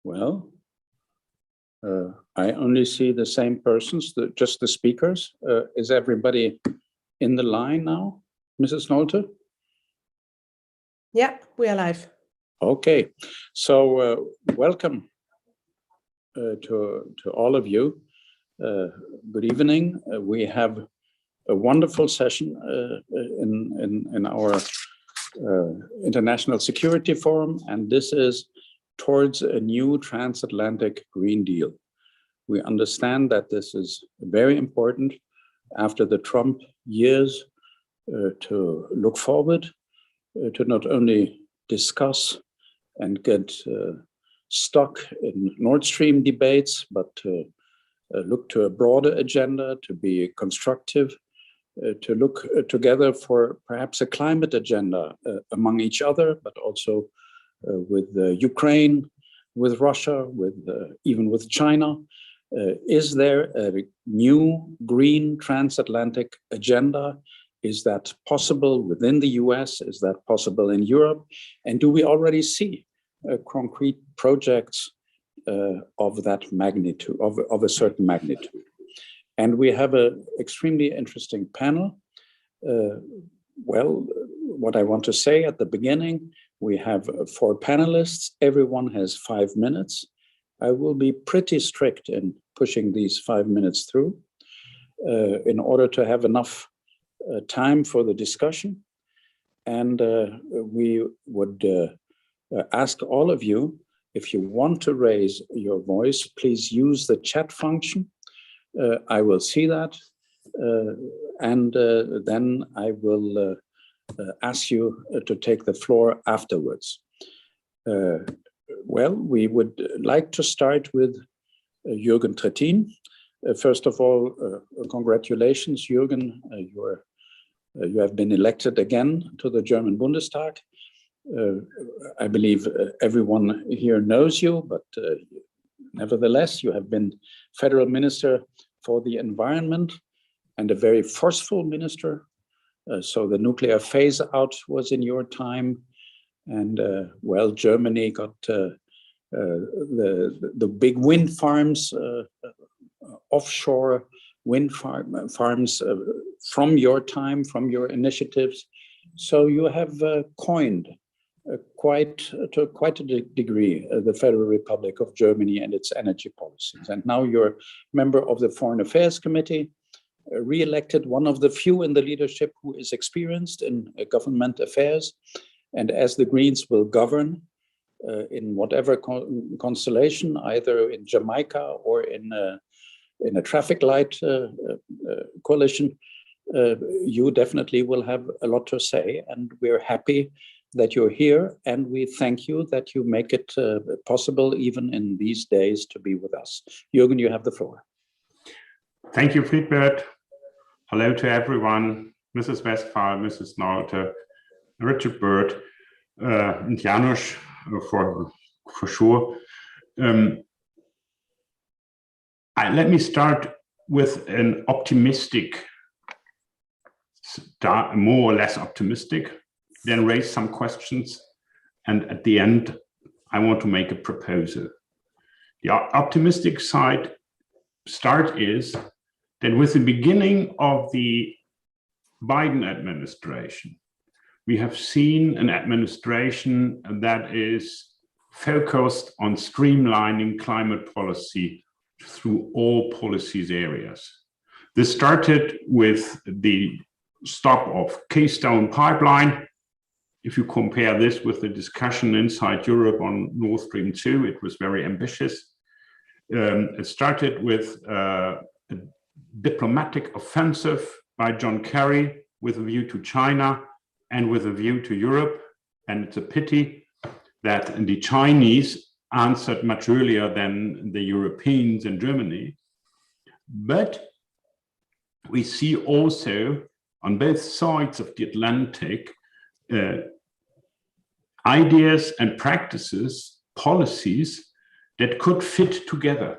Well, I only see the same persons, just the speakers. Is everybody in the line now, Mrs. Nolte? Yeah, we are live. Okay, so welcome to all of you. Good evening. We have a wonderful session in our International Security Forum, and this is towards a new transatlantic Green Deal. We understand that this is very important after the Trump years to look forward, to not only discuss and get stuck in Nord Stream debates, but to look to a broader agenda, to be constructive, to look together for perhaps a climate agenda among each other, but also with Ukraine, with Russia, even with China. Is there a new green transatlantic agenda? Is that possible within the US? Is that possible in Europe? And do we already see concrete projects of that magnitude, of a certain magnitude? And we have an extremely interesting panel. Well, what I want to say at the beginning, we have 4 panelists. Everyone has 5 minutes. I will be pretty strict in pushing these 5 minutes through in order to have enough time for the discussion. And we would ask all of you, if you want to raise your voice, please use the chat function. I will see that. And then I will ask you to take the floor afterwards. Well, we would like to start with Jürgen Trittin. First of all, congratulations, Jürgen. You have been elected again to the German Bundestag. I believe everyone here knows you, but nevertheless, you have been Federal Minister for the Environment and a very forceful minister. So the nuclear phase out was in your time. And well, Germany got the big wind farms, offshore wind farms from your time, from your initiatives. So you have coined to quite a degree the Federal Republic of Germany and its energy policies. And now you're member of the Foreign Affairs Committee, re-elected, one of the few in the leadership who is experienced in government affairs. And as the Greens will govern in whatever constellation, either in Jamaica or in a traffic light coalition, you definitely will have a lot to say. And we're happy that you're here. And we thank you that you make it possible, even in these days, to be with us. Jürgen, you have the floor. Thank you, Friedbert. Hello to everyone, Mrs. Westphal, Mrs. Nolte, Richard Bird, and Janusz, for sure. Let me start with an optimistic, more or less optimistic, then raise some questions. And at the end, I want to make a proposal. The optimistic start is that with the beginning of the Biden administration, we have seen an administration that is focused on streamlining climate policy through all policies areas. This started with the stop of Keystone Pipeline. If you compare this with the discussion inside Europe on Nord Stream 2, it was very ambitious. It started with a diplomatic offensive by John Kerry with a view to China and with a view to Europe. And it's a pity that the Chinese answered much earlier than the Europeans in Germany. But we see also on both sides of the Atlantic ideas and practices, policies that could fit together.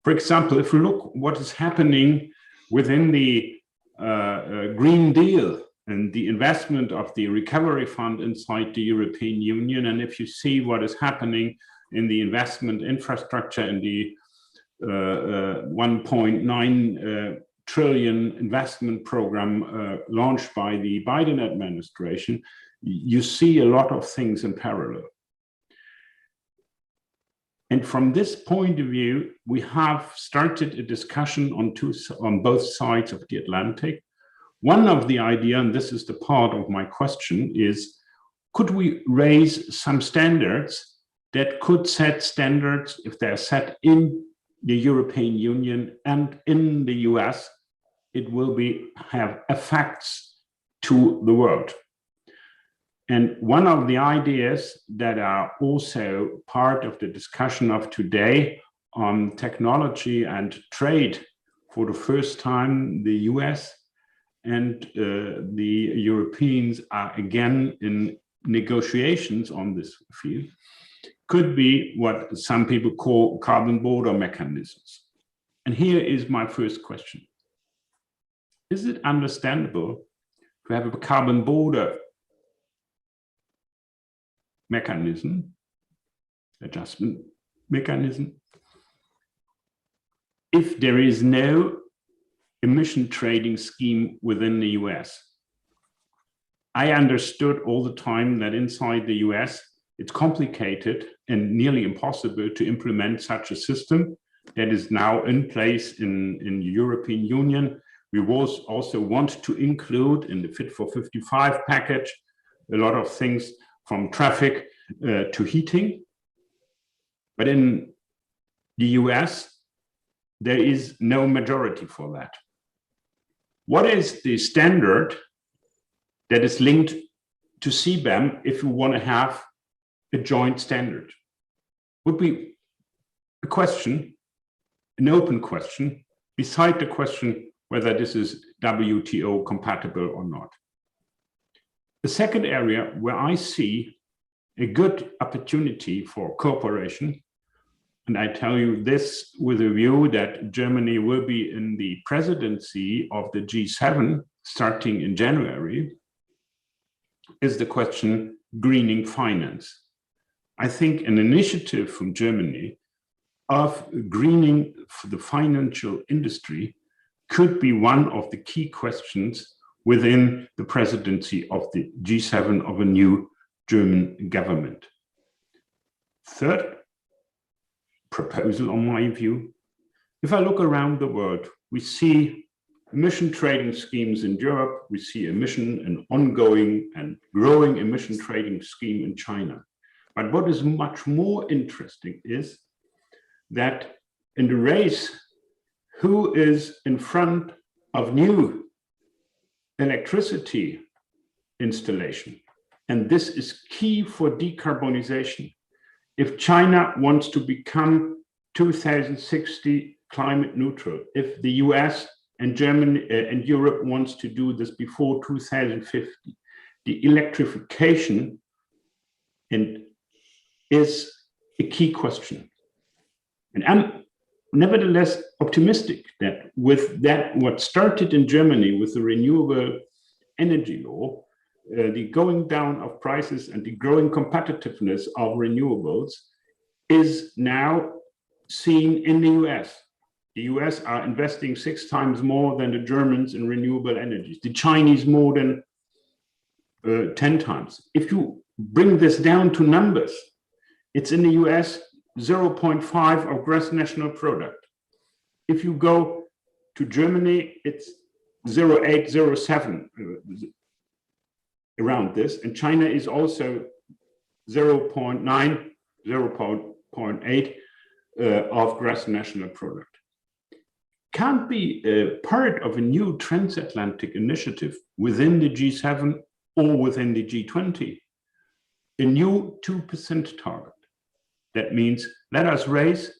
For example, if we look what is happening within the Green Deal and the investment of the recovery fund inside the European Union, and if you see what is happening in the investment infrastructure, in the 1.9 trillion investment program launched by the Biden administration, you see a lot of things in parallel. And from this point of view, we have started a discussion on both sides of the Atlantic. One of the ideas, and this is the part of my question, is could we raise some standards that could set standards, if they're set in the European Union and in the US, it will have effects to the world. And one of the ideas that are also part of the discussion of today on technology and trade, for the first time, the US and the Europeans are again in negotiations on this field, could be what some people call carbon border mechanisms. And here is my first question. Is it understandable to have a carbon border mechanism, adjustment mechanism, if there is no emission trading scheme within the US? I understood all the time that inside the US, it's complicated and nearly impossible to implement such a system that is now in place in the European Union. We also want to include in the Fit for 55 package a lot of things from traffic to heating. But in the US, there is no majority for that. What is the standard that is linked to CBAM if you want to have a joint standard? Would be a question, an open question, beside the question whether this is WTO compatible or not. The second area where I see a good opportunity for cooperation, and I tell you this with a view that Germany will be in the presidency of the G7 starting in January, is the question greening finance. I think an initiative from Germany of greening for the financial industry could be one of the key questions within the presidency of the G7 of a new German government. Third proposal, on my view, if I look around the world, we see emission trading schemes in Europe, we see an ongoing and growing emission trading scheme in China. But what is much more interesting is that in the race, who is in front of new electricity installation? And this is key for decarbonization. If China wants to become 2060 climate neutral, if the US and Germany and Europe wants to do this before 2050, the electrification is a key question. And I'm nevertheless optimistic that with that, what started in Germany with the renewable energy law, the going down of prices and the growing competitiveness of renewables is now seen in the US. The US are investing 6 times more than the Germans in renewable energies, the Chinese more than 10 times. If you bring this down to numbers, it's in the US 0.5 of gross national product. If you go to Germany, it's 0.8, 0.7 around this, and China is also 0.9, 0.8 of gross national product. Can't be a part of a new transatlantic initiative within the G7 or within the G20, a new 2% target. That means let us raise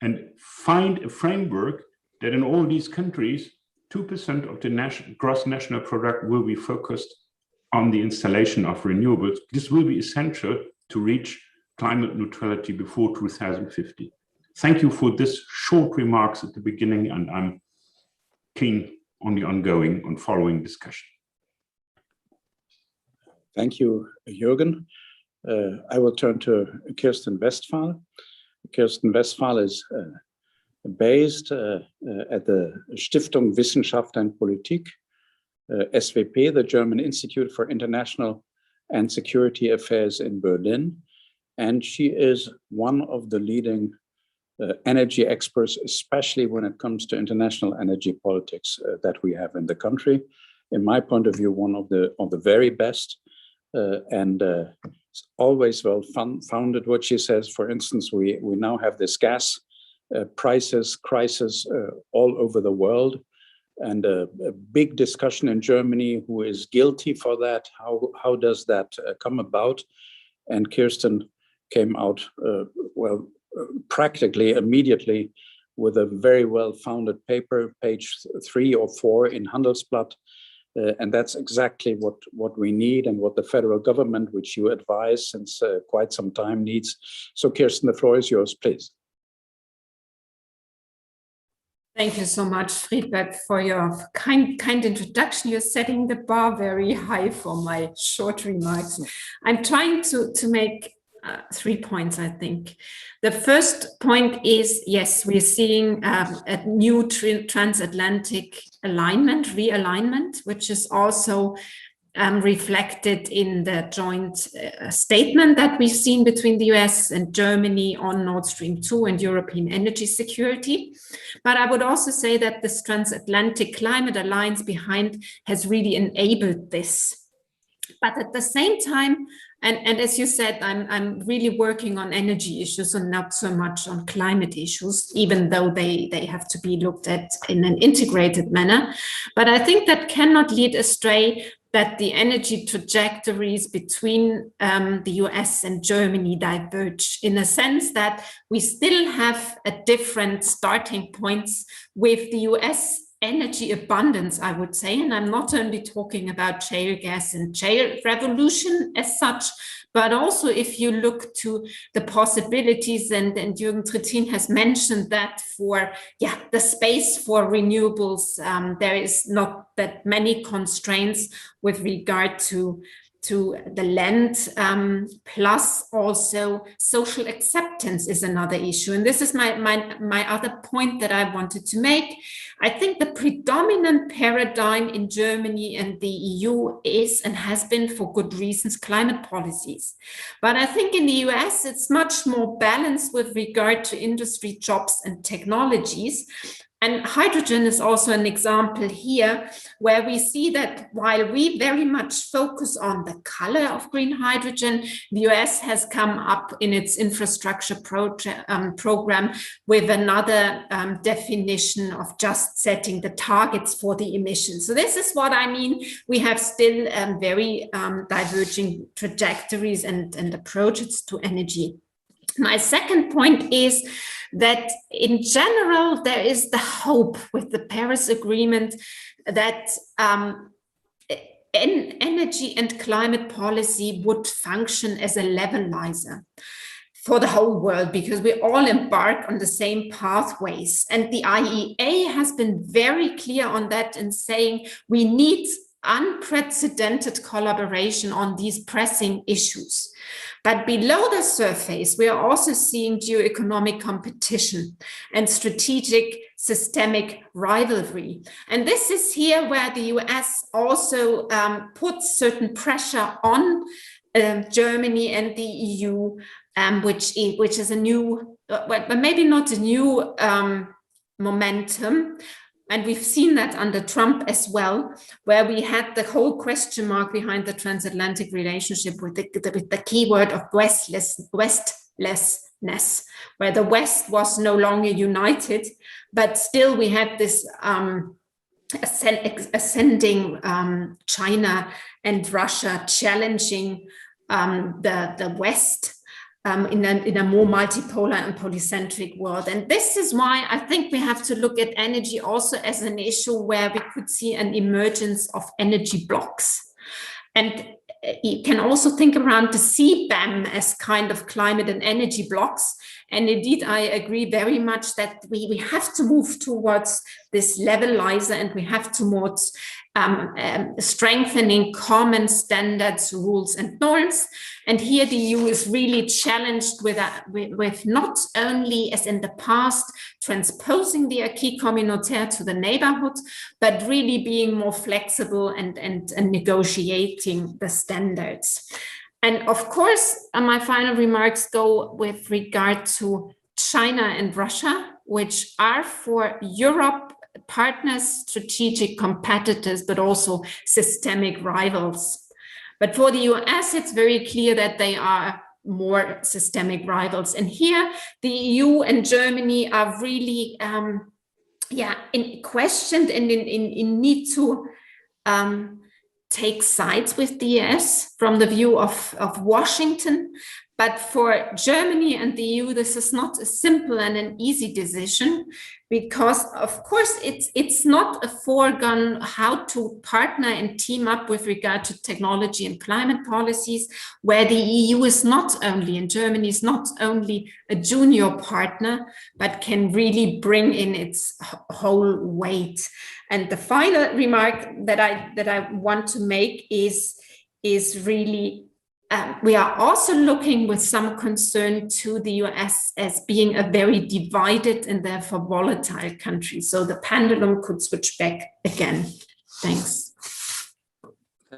and find a framework that in all these countries, 2% of the gross national product will be focused on the installation of renewables. This will be essential to reach climate neutrality before 2050. Thank you for this short remarks at the beginning, and I'm keen on the ongoing and following discussion. Thank you, Jürgen. I will turn to Kirsten Westphal. Kirsten Westphal is based at the Stiftung Wissenschaft und Politik, SWP, the German Institute for International and Security Affairs in Berlin. And she is one of the leading energy experts, especially when it comes to international energy politics that we have in the country. In my point of view, one of the very best, and it's always well founded. What she says, for instance, we now have this gas crisis all over the world, and a big discussion in Germany: who is guilty for that? How does that come about? And Kirsten came out practically immediately with a very well-founded paper, page 3 or 4 in Handelsblatt, and that's exactly what we need and what the federal government, which you advise since quite some time, needs. So Kirsten, the floor is yours, please. Thank you so much, Friedberg, for your kind introduction. You're setting the bar very high for my short remarks. I'm trying to make 3 points, I think. The first point is, yes, we're seeing a new transatlantic realignment, which is also reflected in the joint statement that we've seen between the US and Germany on Nord Stream 2 and European energy security. But I would also say that this Transatlantic Climate Alliance behind has really enabled this. But at the same time, and as you said, I'm really working on energy issues and not so much on climate issues, even though they have to be looked at in an integrated manner. But I think that cannot lead astray that the energy trajectories between the US and Germany diverge, in a sense that we still have a different starting points with the US energy abundance, I would say. And I'm not only talking about shale gas and shale revolution as such, but also if you look to the possibilities, and Jürgen Trittin has mentioned that for the space for renewables, there is not that many constraints with regard to the land, plus also social acceptance is another issue. And this is my other point that I wanted to make. I think the predominant paradigm in Germany and the EU is, and has been for good reasons, climate policies. But I think in the US, it's much more balanced with regard to industry, jobs, and technologies. And hydrogen is also an example here, where we see that while we very much focus on the color of green hydrogen, the US has come up in its infrastructure program with another definition of just setting the targets for the emissions. So this is what I mean. We have still very diverging trajectories and approaches to energy. My second point is that in general, there is the hope with the Paris Agreement that energy and climate policy would function as a levelizer for the whole world, because we all embark on the same pathways. And the IEA has been very clear on that in saying we need unprecedented collaboration on these pressing issues. But below the surface, we are also seeing geoeconomic competition and strategic systemic rivalry. And this is here where the US also puts certain pressure on Germany and the EU, which is a new, but maybe not a new momentum. And we've seen that under Trump as well, where we had the whole question mark behind the transatlantic relationship with the keyword of westlessness, where the West was no longer united, but still we had this ascending China and Russia challenging the West in a more multipolar and polycentric world. And this is why I think we have to look at energy also as an issue where we could see an emergence of energy blocks. And you can also think around the CBAM as kind of climate and energy blocks. And indeed, I agree very much that we have to move towards this levelizer, and we have towards strengthening common standards, rules, and norms. And here the EU is really challenged with not only, as in the past, transposing the acquis communautaire to the neighborhood, but really being more flexible and negotiating the standards. And of course, my final remarks go with regard to China and Russia, which are for Europe partners, strategic competitors, but also systemic rivals. But for the US, it's very clear that they are more systemic rivals. And here, the EU and Germany are really questioned and in need to take sides with the US from the view of Washington. But for Germany and the EU, this is not a simple and an easy decision, because of course it's not a foregone how to partner and team up with regard to technology and climate policies, where the EU is not only, and Germany is not only a junior partner, but can really bring in its whole weight. And the final remark that I want to make is really we are also looking with some concern to the US as being a very divided and therefore volatile country. So the pendulum could switch back again. Thanks.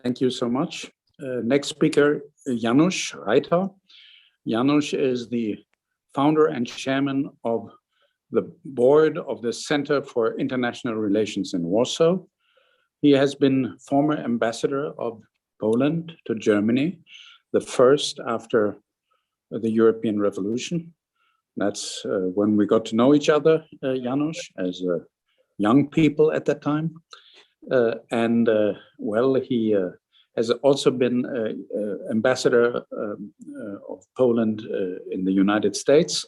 Thank you so much. Next speaker, Janusz Reiter. Janusz is the founder and chairman of the board of the Center for International Relations in Warsaw. He has been former ambassador of Poland to Germany, the first after the European Revolution. That's when we got to know each other, Janusz, as young people at that time. He has also been ambassador of Poland in the United States.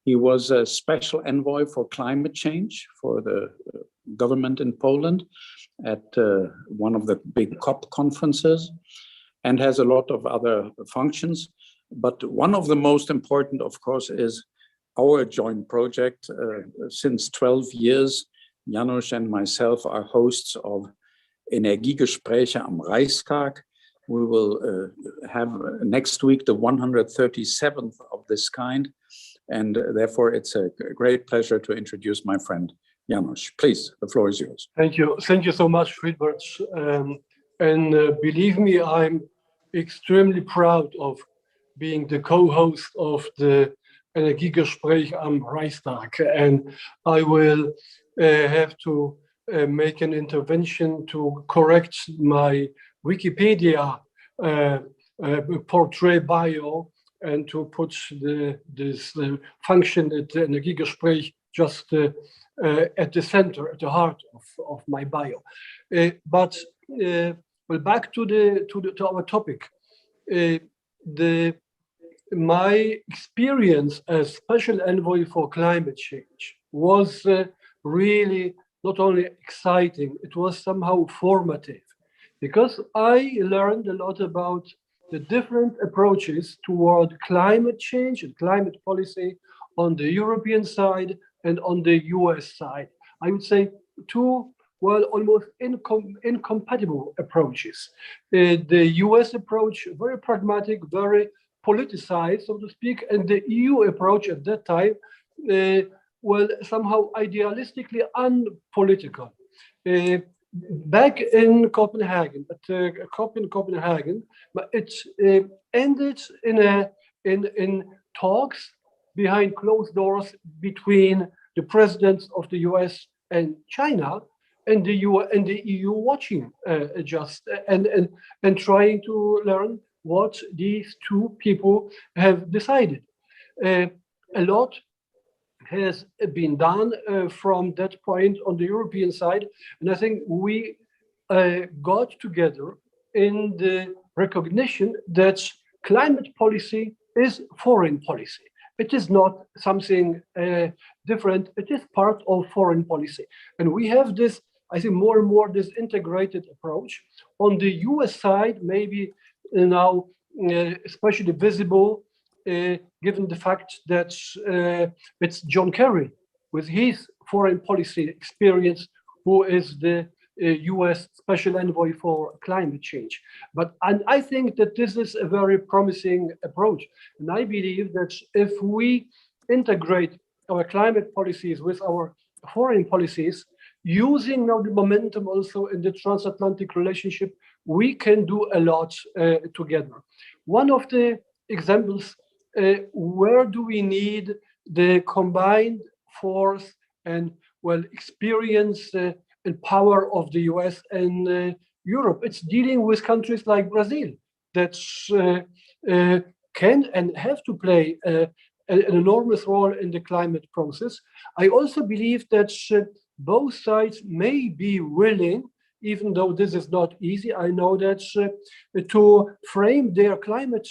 He was a special envoy for climate change for the government in Poland at one of the big COP conferences, and has a lot of other functions. But one of the most important, of course, is our joint project. Since 12 years, Janusz and myself are hosts of Energiegespräche am Reichstag. We will have next week the 137th of this kind. And therefore, it's a great pleasure to introduce my friend, Janusz. Please, the floor is yours. Thank you. Thank you so much, Friedbert. Believe me, I'm extremely proud of being the co-host of the Energiegespräch am Reichstag. And I will have to make an intervention to correct my Wikipedia portrait bio and to put this function at the Energiegespräch just at the center, at the heart of my bio. Well, back to our topic. My experience as special envoy for climate change was really not only exciting, it was somehow formative, because I learned a lot about the different approaches toward climate change and climate policy on the European side and on the US side. I would say two, well, almost incompatible approaches. The US approach, very pragmatic, very politicized, so to speak, and the EU approach at that time, well, somehow idealistically unpolitical. Back in Copenhagen, at the COP in Copenhagen, but it ended in talks behind closed doors between the presidents of the US and China, and the EU watching and trying to learn what these two people have decided. A lot has been done from that point on the European side, and I think we got together in the recognition that climate policy is foreign policy. It is not something different. It is part of foreign policy, and we have this, I think, more and more this integrated approach. On the US side, maybe now especially visible, given the fact that it's John Kerry with his foreign policy experience, who is the US Special Envoy for Climate Change. And I think that this is a very promising approach. And I believe that if we integrate our climate policies with our foreign policies, using now the momentum also in the transatlantic relationship, we can do a lot together. One of the examples, where do we need the combined force and experience and power of the US and Europe? It's dealing with countries like Brazil that can and have to play an enormous role in the climate process. I also believe that both sides may be willing, even though this is not easy, I know that to frame their climate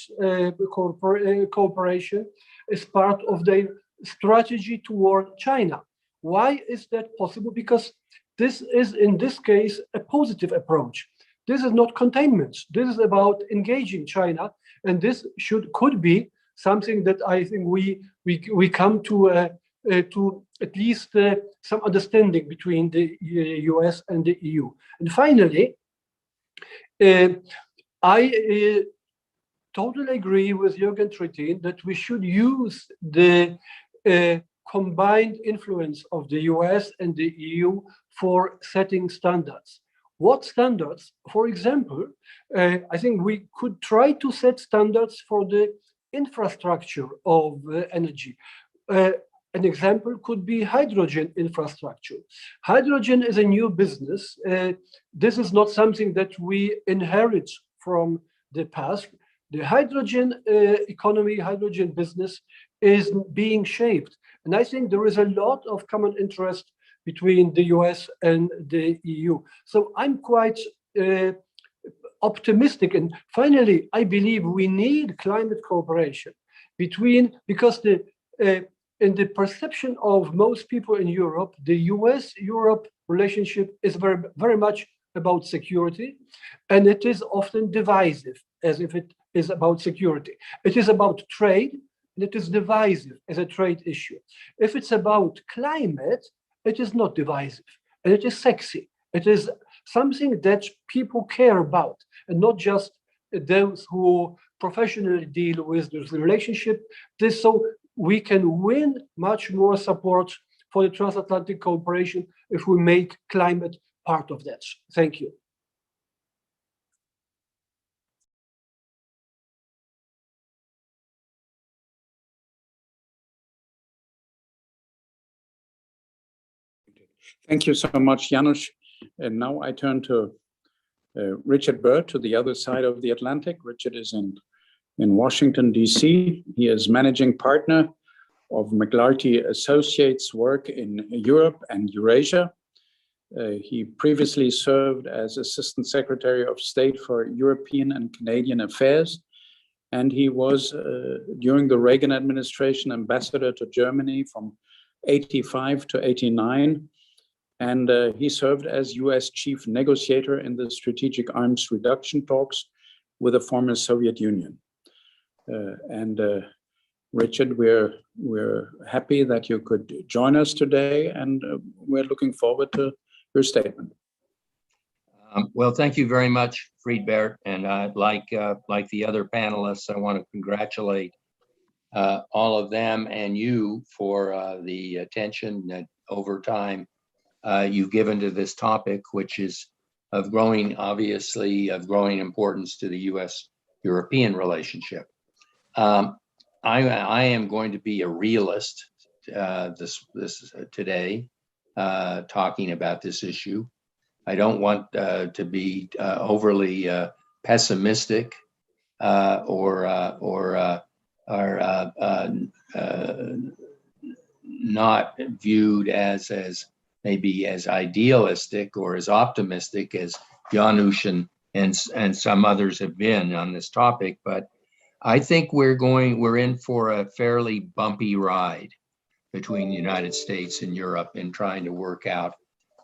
cooperation as part of their strategy toward China. Why is that possible? Because this is, in this case, a positive approach. This is not containment. This is about engaging China, and this could be something that I think we come to at least some understanding between the US and the EU. And finally, I totally agree with Jürgen Trittin that we should use the combined influence of the US and the EU for setting standards. What standards? For example, I think we could try to set standards for the infrastructure of energy. An example could be hydrogen infrastructure. Hydrogen is a new business. This is not something that we inherit from the past. The hydrogen economy, hydrogen business is being shaped. And I think there is a lot of common interest between the US and the EU. So I'm quite optimistic. And finally, I believe we need climate cooperation because in the perception of most people in Europe, the US-Europe relationship is very, very much about security, and it is often divisive, as if it is about security. It is about trade, and it is divisive as a trade issue. If it's about climate, it is not divisive, and it is sexy. It is something that people care about, and not just those who professionally deal with this relationship. So we can win much more support for the transatlantic cooperation if we make climate part of that. Thank you. Thank you so much, Janusz. And now I turn to Richard Burr, to the other side of the Atlantic. Richard is in Washington, D.C. He is managing partner of McLarty Associates' work in Europe and Eurasia. He previously served as Assistant Secretary of State for European and Canadian Affairs, and he was, during the Reagan administration, ambassador to Germany from 85 to 89, and he served as US chief negotiator in the strategic arms reduction talks with the former Soviet Union. Richard, we're happy that you could join us today, and we're looking forward to your statement. Well, thank you very much, Friedbert. And like the other panelists, I want to congratulate all of them and you for the attention that over time you've given to this topic, which is of growing importance to the US-European relationship. I am going to be a realist today, talking about this issue. I don't want to be overly pessimistic or not viewed as maybe as idealistic or as optimistic as Janusz and some others have been on this topic, but I think we're in for a fairly bumpy ride between the United States and Europe in trying to work out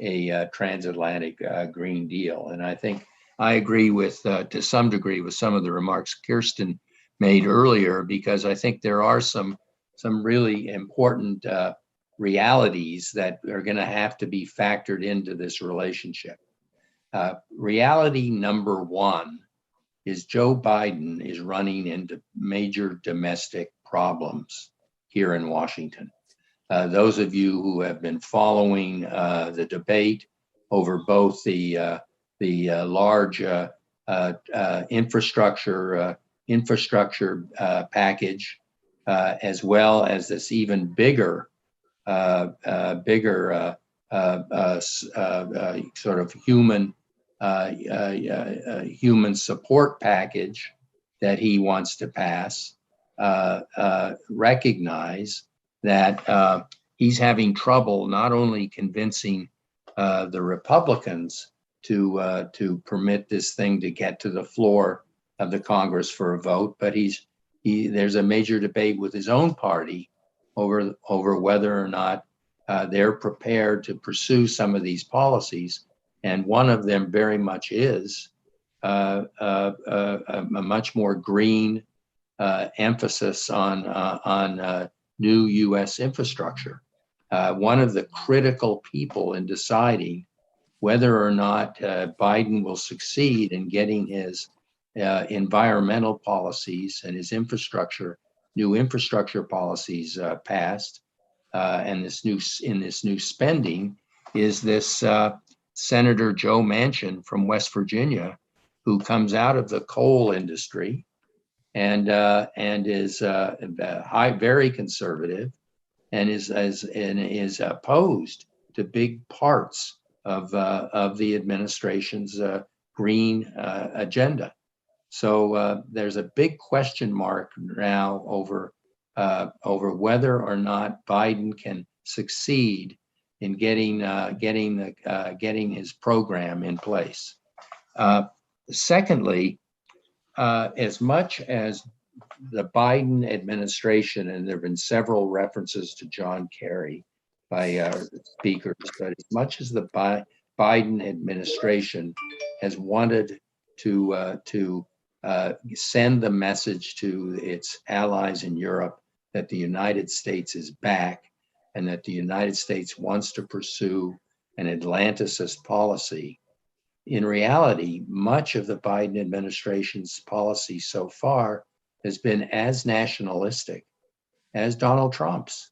a transatlantic Green Deal. And I think I agree with, to some degree, with some of the remarks Kirsten made earlier, because I think there are some really important realities that are going to have to be factored into this relationship. Reality number one is Joe Biden is running into major domestic problems here in Washington. Those of you who have been following the debate over both the large infrastructure package, as well as this even bigger sort of human support package that he wants to pass, recognize that he's having trouble not only convincing the Republicans to permit this thing to get to the floor of the Congress for a vote, but there's a major debate with his own party over whether or not they're prepared to pursue some of these policies. And one of them very much is a much more green emphasis on new U.S. infrastructure. One of the critical people in deciding whether or not Biden will succeed in getting his environmental policies and his new infrastructure policies passed, and this new spending, is this Senator Joe Manchin from West Virginia, who comes out of the coal industry and is very conservative, and is opposed to big parts of the administration's green agenda. So there's a big question mark now over whether or not Biden can succeed in getting his program in place. Secondly, as much as the Biden administration, and there have been several references to John Kerry by speakers, but as much as the Biden administration has wanted to send the message to its allies in Europe that the United States is back and that the United States wants to pursue an Atlanticist policy, in reality, much of the Biden administration's policy so far has been as nationalistic as Donald Trump's.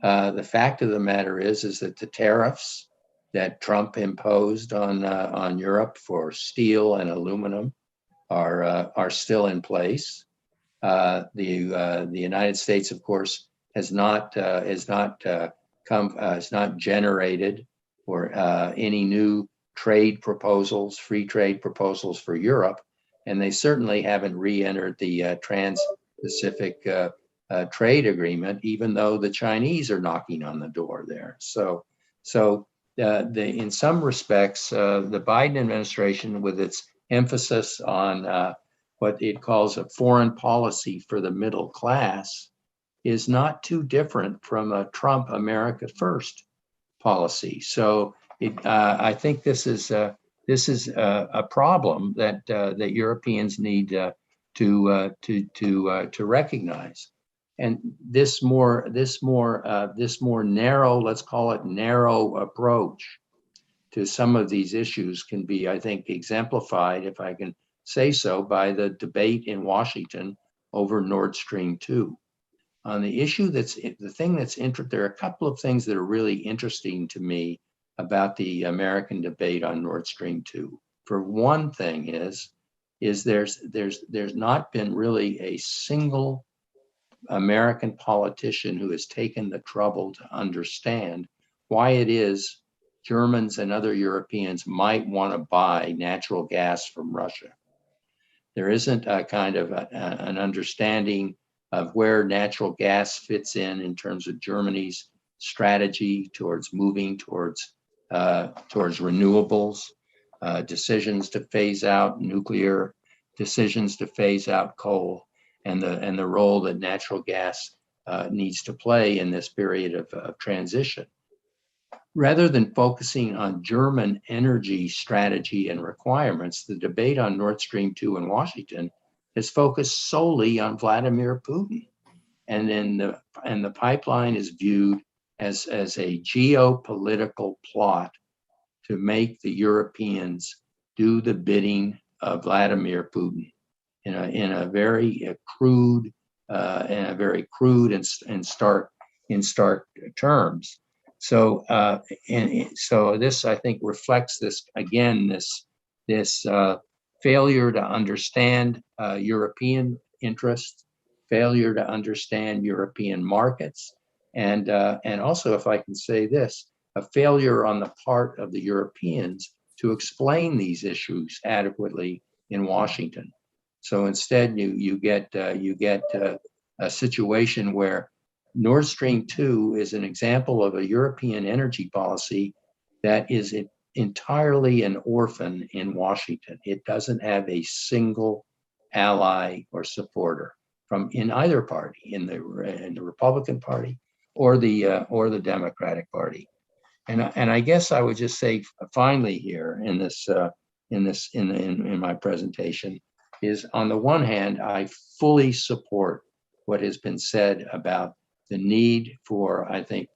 The fact of the matter is that the tariffs that Trump imposed on Europe for steel and aluminum are still in place. The United States, of course, has not generated or any new trade proposals, free trade proposals for Europe, and they certainly haven't re-entered the Trans-Pacific trade agreement, even though the Chinese are knocking on the door there. So in some respects, the Biden administration, with its emphasis on what it calls a foreign policy for the middle class, is not too different from a Trump America First policy. So I think this is a problem that Europeans need to recognize. And this more narrow, let's call it narrow approach to some of these issues can be, I think, exemplified, if I can say so, by the debate in Washington over Nord Stream 2. On the issue there are a couple of things that are really interesting to me about the American debate on Nord Stream 2. For one thing is there's not been really a single American politician who has taken the trouble to understand why it is Germans and other Europeans might want to buy natural gas from Russia. There isn't a kind of an understanding of where natural gas fits in terms of Germany's strategy towards moving towards renewables, decisions to phase out nuclear, decisions to phase out coal, and the role that natural gas needs to play in this period of transition. Rather than focusing on German energy strategy and requirements, the debate on Nord Stream 2 in Washington is focused solely on Vladimir Putin. And the pipeline is viewed as a geopolitical plot to make the Europeans do the bidding of Vladimir Putin in a very crude and stark terms. So so this, I think, reflects this again, this failure to understand European interests, failure to understand European markets, and also, if I can say this, a failure on the part of the Europeans to explain these issues adequately in Washington. So instead, you get a situation where Nord Stream 2 is an example of a European energy policy that is entirely an orphan in Washington. It doesn't have a single ally or supporter in either party, in the Republican Party or the Democratic Party. And I guess I would just say finally here in my presentation is, on the one hand, I fully support what has been said about the need for, I think,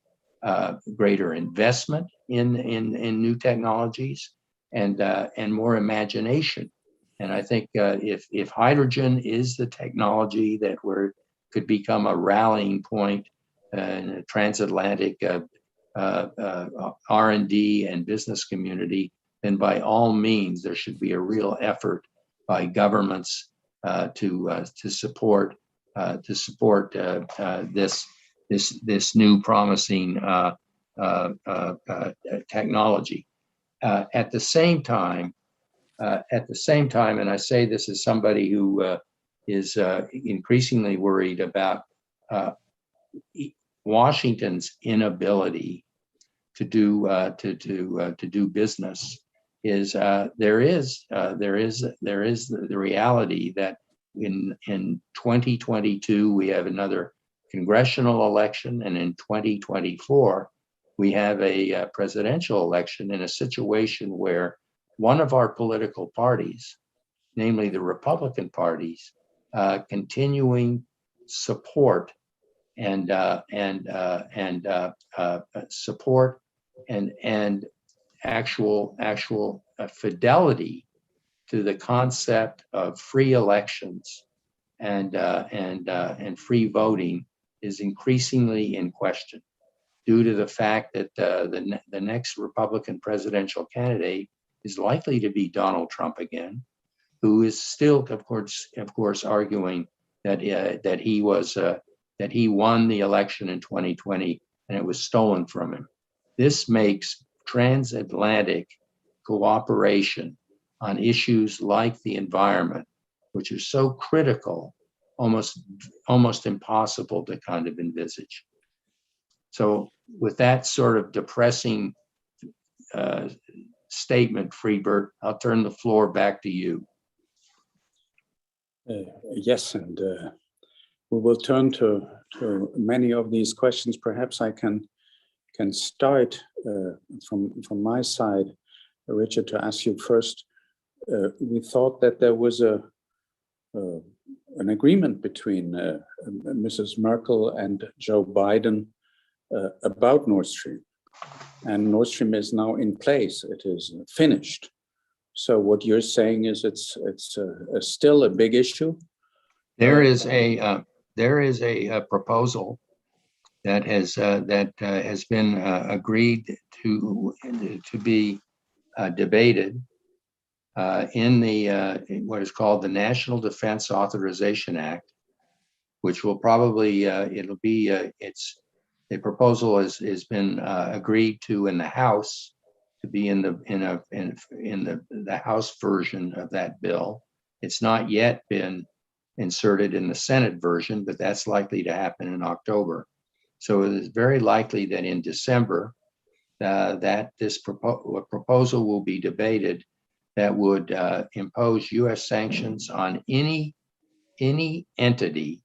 greater investment in new technologies and more imagination. And I think if hydrogen is the technology that could become a rallying point in a transatlantic R&D and business community, then by all means there should be a real effort by governments to support this new promising technology. At the same time, and I say this as somebody who is increasingly worried about Washington's inability to do business, is there is the reality that in 2022 we have another congressional election, and in 2024 we have a presidential election in a situation where one of our political parties, namely the Republican parties, continuing support and support and actual fidelity to the concept of free elections and free voting is increasingly in question, due to the fact that the next Republican presidential candidate is likely to be Donald Trump again, who is still, of course, arguing that he won the election in 2020 and it was stolen from him. This makes transatlantic cooperation on issues like the environment, which are so critical, almost impossible to kind of envisage. So with that sort of depressing statement, Friedbert, I'll turn the floor back to you. Yes, and we will turn to many of these questions. Perhaps I can start from my side, Richard, to ask you first. We thought that there was an agreement between Mrs. Merkel and Joe Biden about Nord Stream, and Nord Stream is now in place. It is finished. So what you're saying is it's still a big issue. There is a proposal that has been agreed to be debated in what is called the National Defense Authorization Act, which will probably the proposal has been agreed to in the House to be in the House version of that bill. It's not yet been inserted in the Senate version, but that's likely to happen in October. So it is very likely that in December that this proposal will be debated that would impose U.S. sanctions on any entity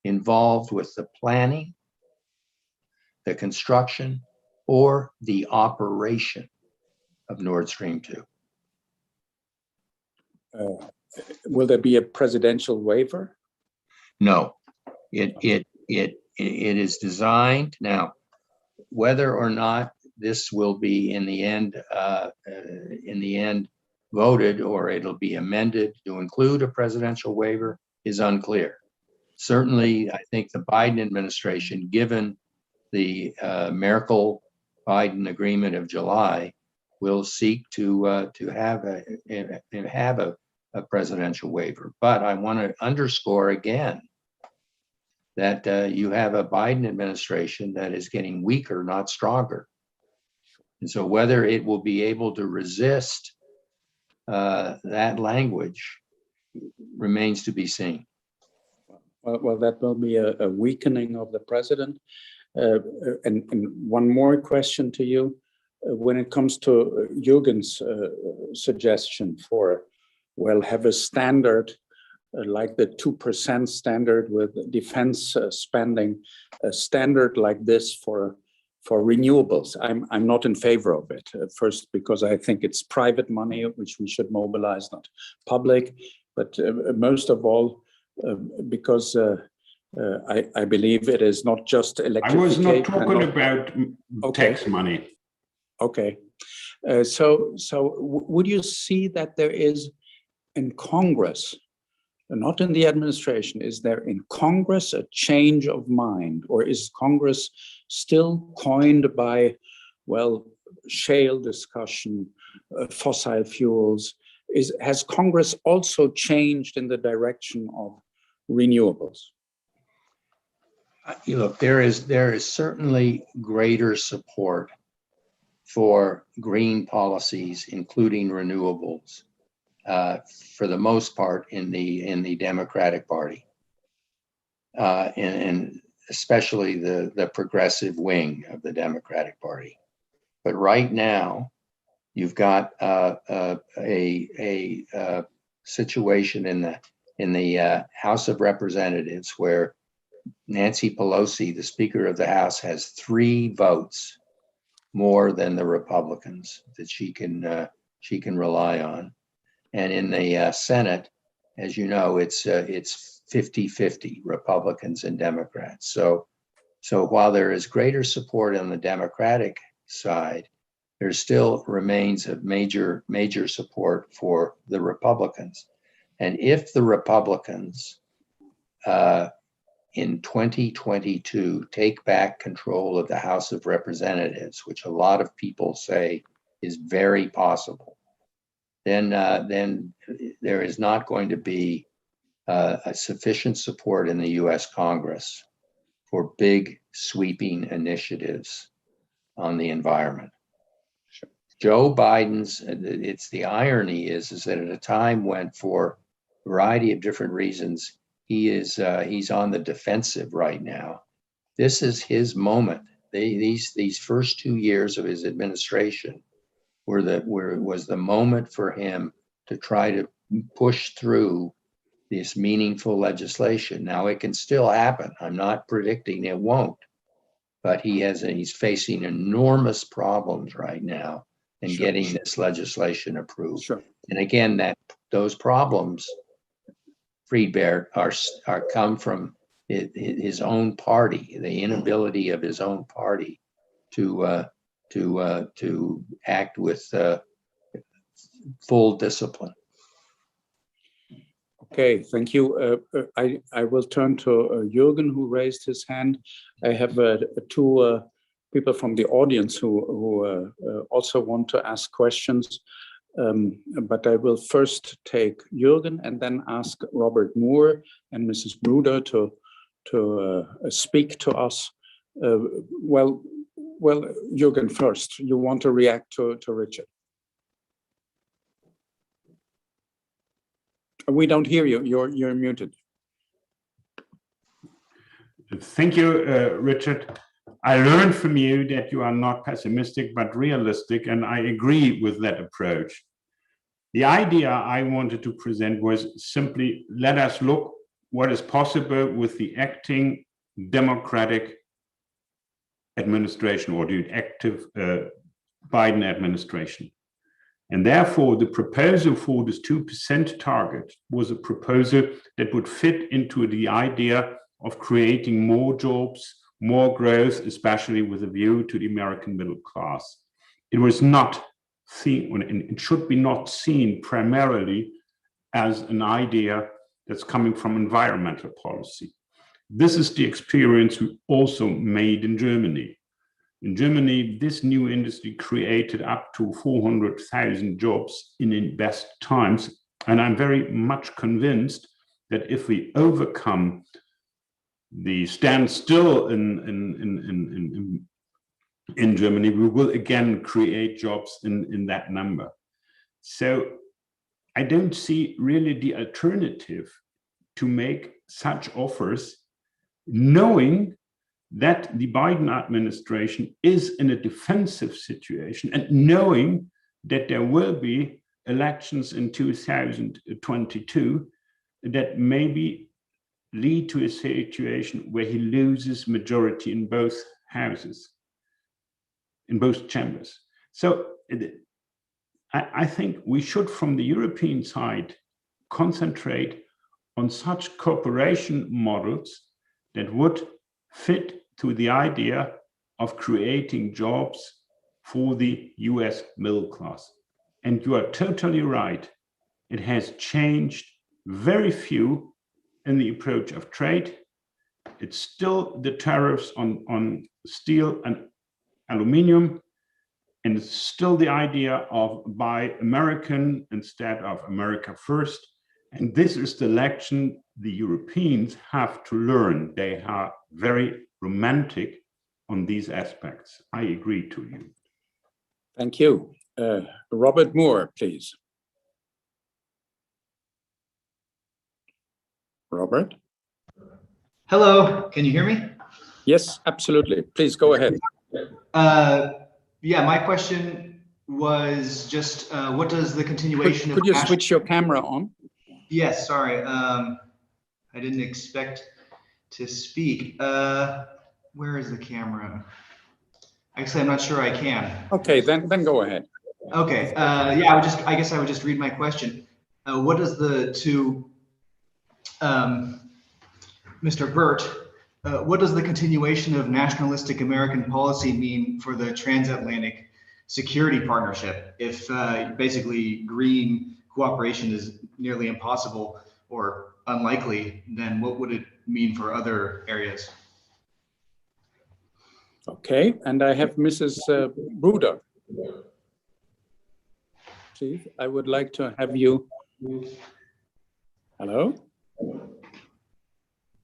involved with the planning, the construction, or the operation of Nord Stream 2. Will there be a presidential waiver? No, it is designed now. Whether or not this will be in the end voted, or it'll be amended to include a presidential waiver, is unclear. Certainly, I think the Biden administration, given the Merkel-Biden agreement of July, will seek to have a presidential waiver. But I want to underscore again that you have a Biden administration that is getting weaker, not stronger. And so whether it will be able to resist that language remains to be seen. Well, that will be a weakening of the president. And one more question to you. When it comes to Jürgen's suggestion for, well, have a standard like the 2% standard with defense spending, a standard like this for renewables. I'm not in favor of it. First, because I think it's private money which we should mobilize, not public. But most of all, because I believe it is not just electrification. I was not talking about tax money. Okay. So would you see that there is in Congress, not in the administration, is there in Congress a change of mind, or is Congress still coined by, well, shale discussion, fossil fuels? Has Congress also changed in the direction of renewables? Look, there is certainly greater support for green policies, including renewables, for the most part in the Democratic Party, and especially the progressive wing of the Democratic Party. But right now, you've got a situation in the House of Representatives where Nancy Pelosi, the Speaker of the House, has 3 votes more than the Republicans that she can rely on. And in the Senate, as you know, it's 50-50 Republicans and Democrats. So while there is greater support on the Democratic side, there still remains a major support for the Republicans. And if the Republicans in 2022 take back control of the House of Representatives, which a lot of people say is very possible, then there is not going to be a sufficient support in the U.S. Congress for big sweeping initiatives on the environment. Sure. Joe Biden's, it's the irony is that at a time when, for a variety of different reasons, he's on the defensive right now. This is his moment. These first 2 years of his administration was the moment for him to try to push through this meaningful legislation. Now it can still happen. I'm not predicting it won't, but he's facing enormous problems right now in Sure. getting this legislation approved. Sure. And again, those problems, Friedberg, are come from his own party, the inability of his own party to act with full discipline. Okay, thank you. I will turn to Jürgen, who raised his hand. I have 2 people from the audience who also want to ask questions. But I will first take Jürgen and then ask Robert Moore and Mrs. Bruder to speak to us. Well, Jürgen first. You want to react to Richard? We don't hear you. You're muted. Thank you, Richard. I learned from you that you are not pessimistic, but realistic, and I agree with that approach. The idea I wanted to present was simply, let us look what is possible with the acting Democratic administration or the active Biden administration. And therefore, the proposal for this 2% target was a proposal that would fit into the idea of creating more jobs, more growth, especially with a view to the American middle class. It was not seen, and it should be not seen primarily as an idea that's coming from environmental policy. This is the experience we also made in Germany. In Germany, this new industry created up to 400,000 jobs in best times. And I'm very much convinced that if we overcome the standstill in Germany, we will again create jobs in that number. So I don't see really the alternative to make such offers, knowing that the Biden administration is in a defensive situation and knowing that there will be elections in 2022 that maybe lead to a situation where he loses majority in both houses, in both chambers. So I think we should, from the European side, concentrate on such cooperation models that would fit to the idea of creating jobs for the US middle class. And you are totally right. It has changed very few in the approach of trade. It's still the tariffs on steel and aluminum, and it's still the idea of buy American instead of America first. And this is the lesson the Europeans have to learn. They are very romantic on these aspects. I agree to you. Thank you. Robert Moore, please. Robert? Hello, can you hear me? Yes, absolutely. Please go ahead. Yeah, my question was just what does the continuation Could you switch your camera on? Yes, sorry. I didn't expect to speak. Where is the camera? Actually, I'm not sure I can. Okay, then go ahead. Okay. Yeah, I guess I would just read my question. What does Mr. Burt, what does the continuation of nationalistic American policy mean for the transatlantic security partnership? If basically green cooperation is nearly impossible or unlikely, then what would it mean for other areas? Okay, and I have Mrs. Bruder. Please, I would like to have you. Hello?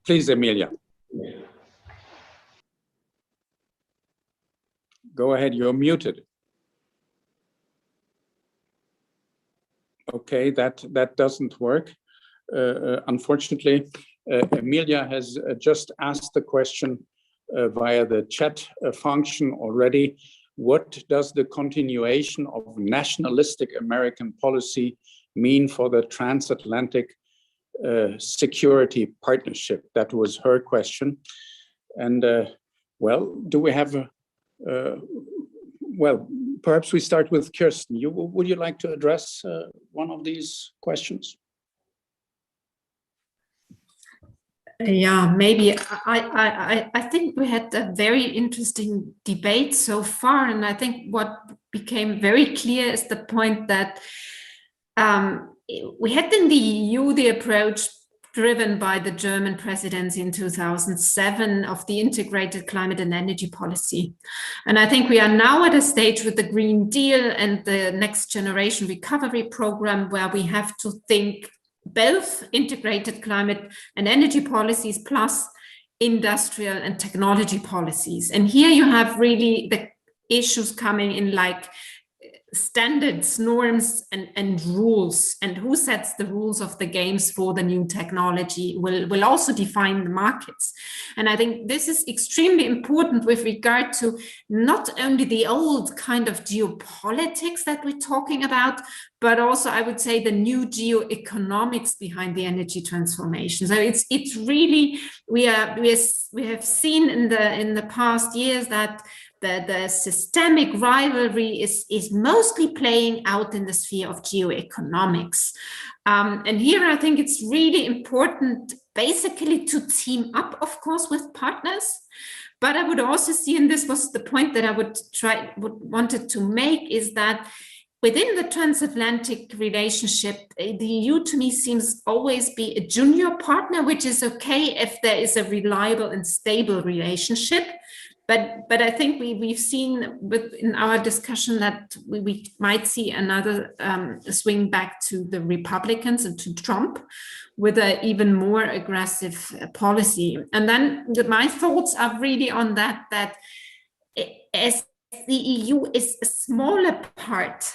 Please, Emilia. Go ahead, you're muted. Okay, that doesn't work. Unfortunately, Emilia has just asked the question via the chat function already. What does the continuation of nationalistic American policy mean for the transatlantic security partnership? That was her question. And well, do we have well, perhaps we start with Kirsten. Would you like to address one of these questions? Yeah, maybe. I think we had a very interesting debate so far, and I think what became very clear is the point that we had in the EU the approach driven by the German presidency in 2007 of the integrated climate and energy policy. And I think we are now at a stage with the Green Deal and the Next Generation Recovery Program where we have to think both integrated climate and energy policies plus industrial and technology policies. And here you have really the issues coming in like standards, norms, and rules, and who sets the rules of the games for the new technology will also define the markets. And I think this is extremely important with regard to not only the old kind of geopolitics that we're talking about, but also I would say the new geoeconomics behind the energy transformation. So it's really we have seen in the past years that the systemic rivalry is mostly playing out in the sphere of geoeconomics. And here I think it's really important basically to team up, of course, with partners. But I would also see, and this was the point that I wanted to make, is that within the transatlantic relationship, the EU to me seems always be a junior partner, which is okay if there is a reliable and stable relationship. But I think we've seen in our discussion that we might see another swing back to the Republicans and to Trump with an even more aggressive policy. And then my thoughts are really on that as the EU is a smaller part,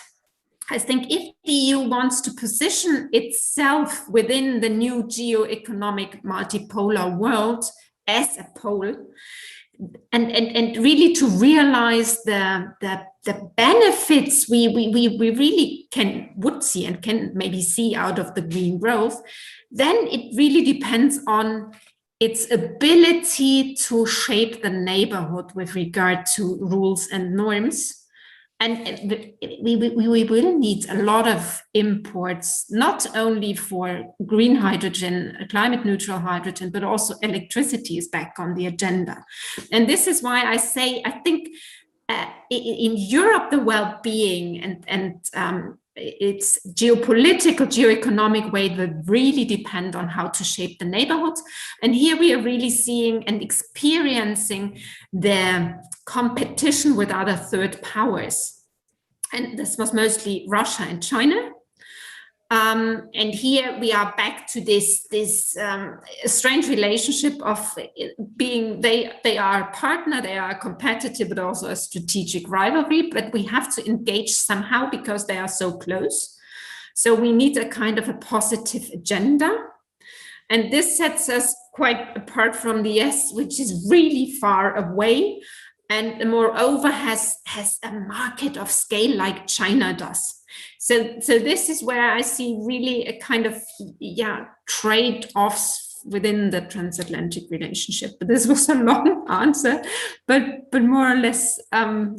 I think if the EU wants to position itself within the new geo-economic multipolar world as a pole, and really to realize the benefits we really would see and can maybe see out of the green growth, then it really depends on its ability to shape the neighborhood with regard to rules and norms. And we will need a lot of imports, not only for green hydrogen, climate neutral hydrogen, but also electricity is back on the agenda. And this is why I say, I think in Europe, the well-being and its geopolitical, geoeconomic weight will really depend on how to shape the neighborhoods. And here we are really seeing and experiencing the competition with other third powers. And this was mostly Russia and China. And here we are back to this strange relationship of being, they are a partner, they are competitive, but also a strategic rivalry, but we have to engage somehow because they are so close. So we need a kind of a positive agenda. And this sets us quite apart from the US, which is really far away. And moreover has a market of scale like China does. So this is where I see really a kind of trade-offs within the transatlantic relationship. But this was a long answer, but more or less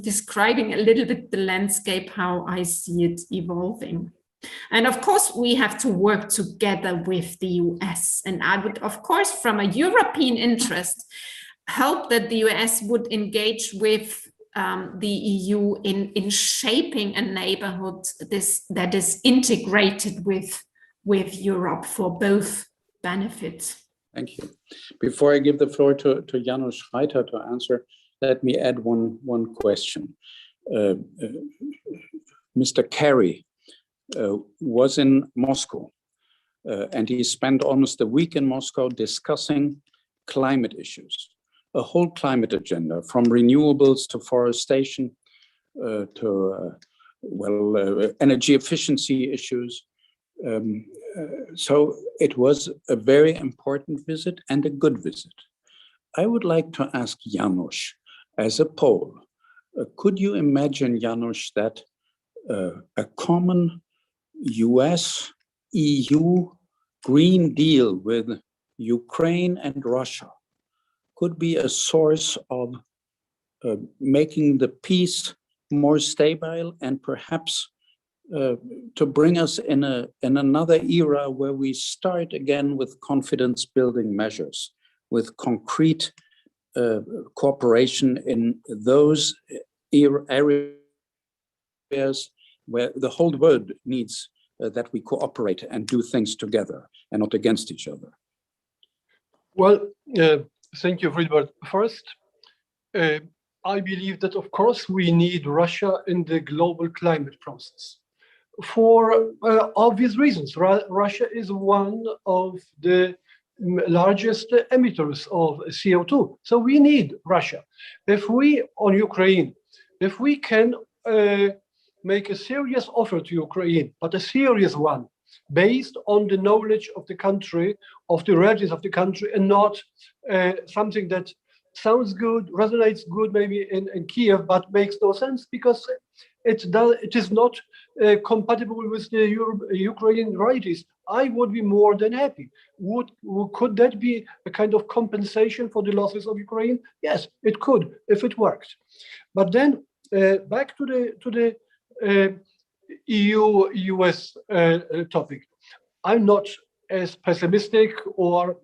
describing a little bit the landscape, how I see it evolving. And of course, we have to work together with the US. And I would, of course, from a European interest, hope that the US would engage with the EU in shaping a neighborhood that is integrated with Europe for both benefits. Thank you. Before I give the floor to Janusz Reiter to answer, let me add one question. Mr. Kerry was in Moscow, and he spent almost a week in Moscow discussing climate issues. A whole climate agenda, from renewables to forestation to energy efficiency issues. So it was a very important visit and a good visit. I would like to ask Janusz, as a Pole, could you imagine, Janusz, that a common US-EU Green Deal with Ukraine and Russia could be a source of making the peace more stable and perhaps to bring us in another era where we start again with confidence building measures, with concrete cooperation in those areas where the whole world needs that we cooperate and do things together and not against each other. Well, thank you, Friedbert. First, I believe that, of course, we need Russia in the global climate process for obvious reasons. Russia is one of the largest emitters of CO2. So we need Russia. If we, on Ukraine, if we can make a serious offer to Ukraine, but a serious one, based on the knowledge of the country, of the realities of the country, and not something that sounds good, resonates good maybe in Kiev, but makes no sense because it is not compatible with the Ukrainian realities, I would be more than happy. Could that be a kind of compensation for the losses of Ukraine? Yes, it could, if it worked. But then back to the EU-US topic. I'm not as pessimistic or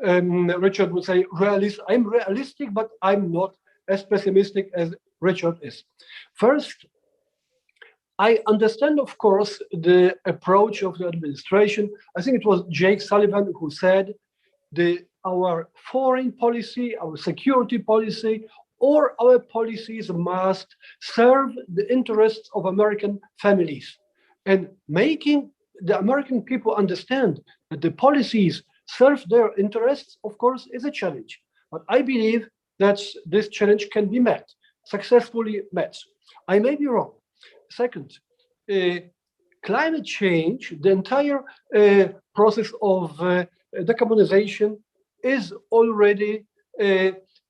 Richard would say realist. I'm realistic, but I'm not as pessimistic as Richard is. First, I understand, of course, the approach of the administration. I think it was Jake Sullivan who said our foreign policy, our security policy, or our policies must serve the interests of American families. And making the American people understand that the policies serve their interests, of course, is a challenge. But I believe that this challenge can be met, successfully met. I may be wrong. Second, climate change, the entire process of decarbonization is already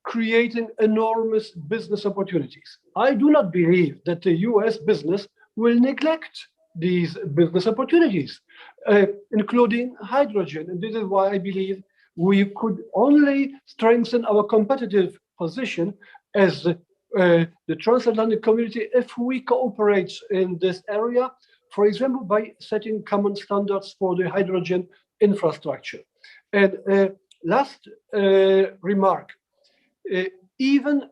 creating enormous business opportunities. I do not believe that the US business will neglect these business opportunities, including hydrogen. And this is why I believe we could only strengthen our competitive position as the transatlantic community if we cooperate in this area, for example, by setting common standards for the hydrogen infrastructure. And last remark, even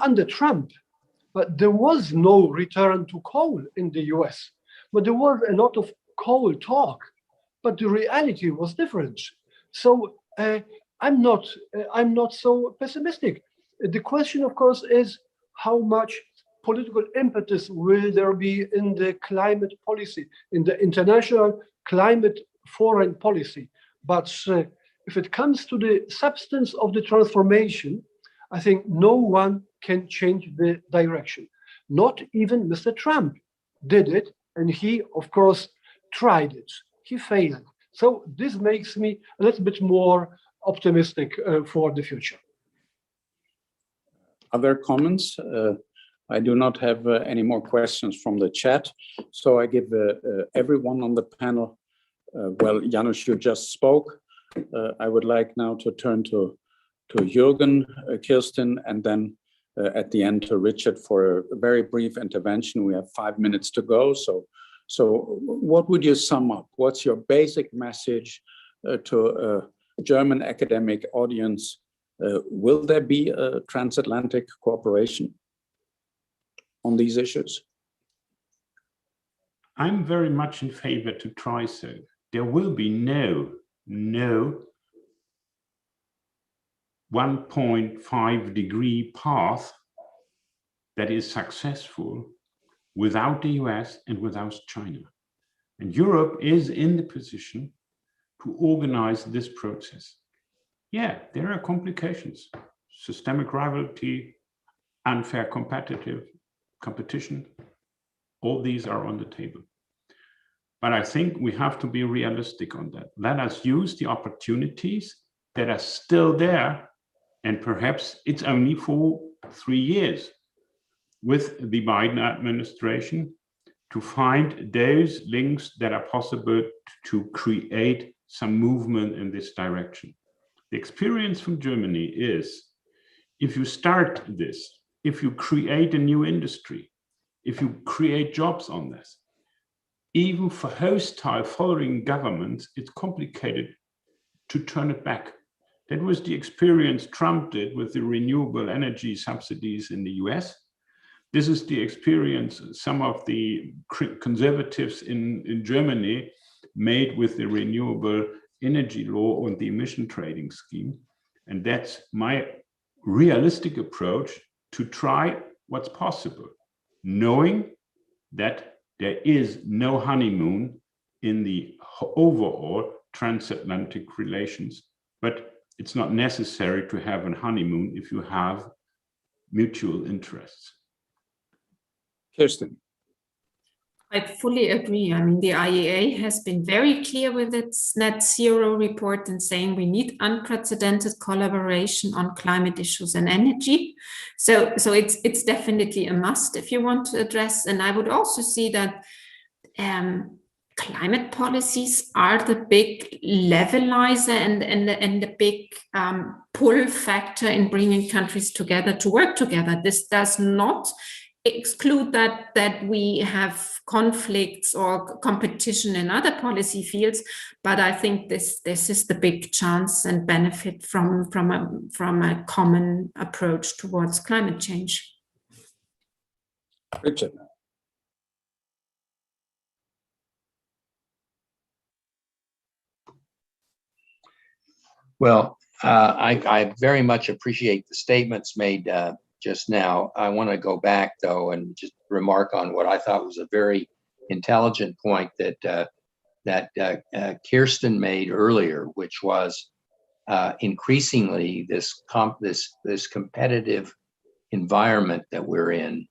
under Trump, but there was no return to coal in the US. But there was a lot of coal talk, but the reality was different. So I'm not so pessimistic. The question, of course, is how much political impetus will there be in the climate policy, in the international climate foreign policy. But if it comes to the substance of the transformation, I think no one can change the direction. Not even Mr. Trump did it, and he, of course, tried it. He failed. So this makes me a little bit more optimistic for the future. Other comments? I do not have any more questions from the chat, so I give everyone on the panel, well, Janusz, you just spoke. I would like now to turn to Jürgen, Kirsten, and then at the end to Richard for a very brief intervention. We have 5 minutes to go, so what would you sum up? What's your basic message to a German academic audience? Will there be a transatlantic cooperation on these issues? I'm very much in favor to try so. There will be no 1.5 degree path that is successful without the US and without China. And Europe is in the position to organize this process. Yeah, there are complications, systemic rivalry, unfair competition, all these are on the table. But I think we have to be realistic on that. Let us use the opportunities that are still there, and perhaps it's only for 3 years with the Biden administration to find those links that are possible to create some movement in this direction. The experience from Germany is, if you start this, if you create a new industry, if you create jobs on this, even for hostile foreign governments, it's complicated to turn it back. That was the experience Trump did with the renewable energy subsidies in the US. This is the experience some of the conservatives in Germany made with the renewable energy law and the emission trading scheme. And that's my realistic approach to try what's possible, knowing that there is no honeymoon in the overall transatlantic relations, but it's not necessary to have a honeymoon if you have mutual interests. Kirsten. I fully agree. I mean, the IEA has been very clear with its net zero report and saying we need unprecedented collaboration on climate issues and energy. So it's definitely a must if you want to address. And I would also see that climate policies are the big levelizer and the big pull factor in bringing countries together to work together. This does not exclude that we have conflicts or competition in other policy fields, but I think this is the big chance and benefit from a common approach towards climate change. Richard. Well, I very much appreciate the statements made just now. I want to go back, though, and just remark on what I thought was a very intelligent point that Kirsten made earlier, which was increasingly this competitive environment that we're in,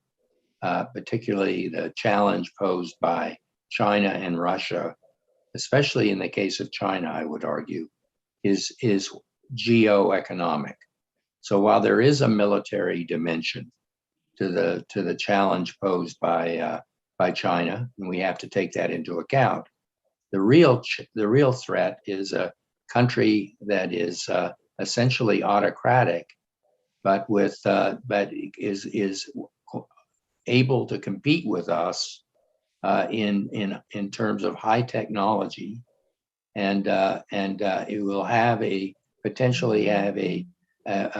particularly the challenge posed by China and Russia, especially in the case of China, I would argue, is geo-economic. So while there is a military dimension to the challenge posed by China, and we have to take that into account, the real threat is a country that is essentially autocratic, but is able to compete with us in terms of high technology, and it will potentially have a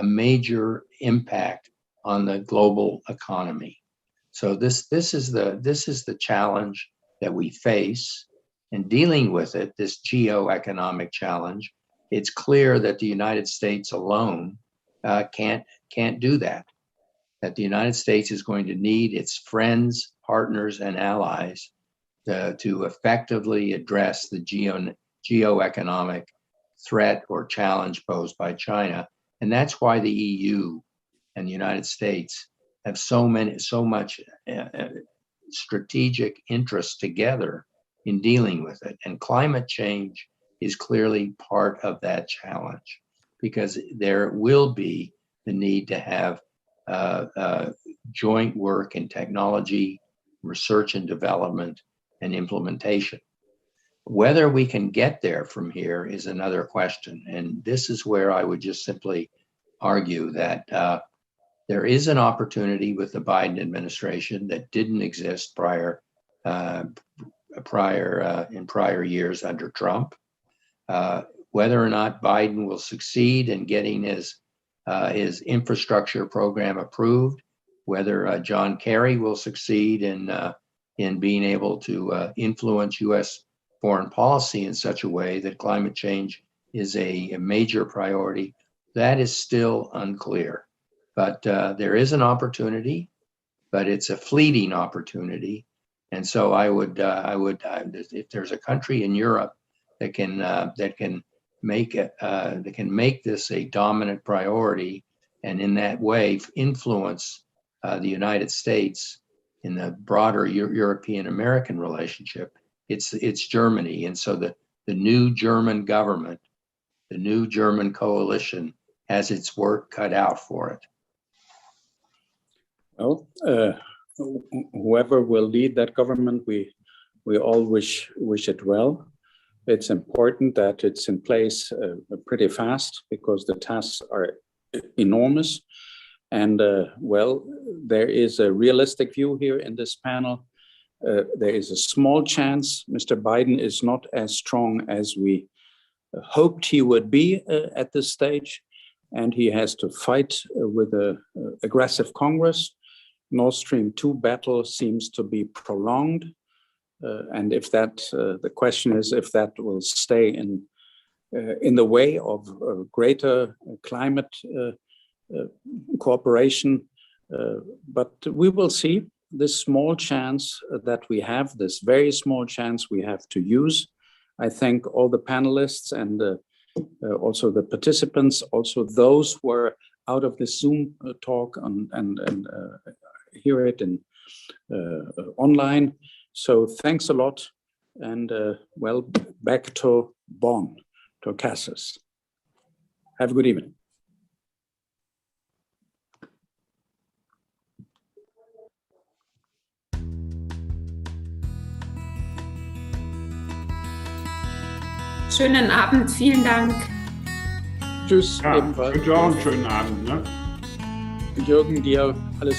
major impact on the global economy. So this is the challenge that we face, and dealing with it, this geo-economic challenge. It's clear that the United States alone can't do that. That the United States is going to need its friends, partners, and allies to effectively address the geo-economic threat or challenge posed by China. And that's why the EU and the United States have so much strategic interest together in dealing with it. And climate change is clearly part of that challenge, because there will be the need to have joint work in technology, research and development, and implementation. Whether we can get there from here is another question. And this is where I would just simply argue that there is an opportunity with the Biden administration that didn't exist in prior years under Trump. Whether or not Biden will succeed in getting his infrastructure program approved, whether John Kerry will succeed in being able to influence U.S. foreign policy in such a way that climate change is a major priority, that is still unclear. But there is an opportunity, but it's a fleeting opportunity. And so I would if there's a country in Europe that can make this a dominant priority, and in that way influence the United States in the broader European-American relationship, it's Germany. And so the new German government, the new German coalition, has its work cut out for it. Well, whoever will lead that government, we all wish it well. It's important that it's in place pretty fast, because the tasks are enormous. And well, there is a realistic view here in this panel. There is a small chance Mr. Biden is not as strong as we hoped he would be at this stage, and he has to fight with an aggressive Congress. Nord Stream 2 battle seems to be prolonged. And if that, the question is if that will stay in the way of greater climate cooperation. But we will see. This small chance that we have, this very small chance we have to use. I thank all the panelists and also the participants, also those who are out of the Zoom talk and hear it in online. So thanks a lot, and well, back to Bonn, to Cassis. Have a good evening. Schönen Abend, vielen Dank. Tschüss, Ja, ebenfalls. wünsche auch einen schönen Abend. Ne? Jürgen, dir alles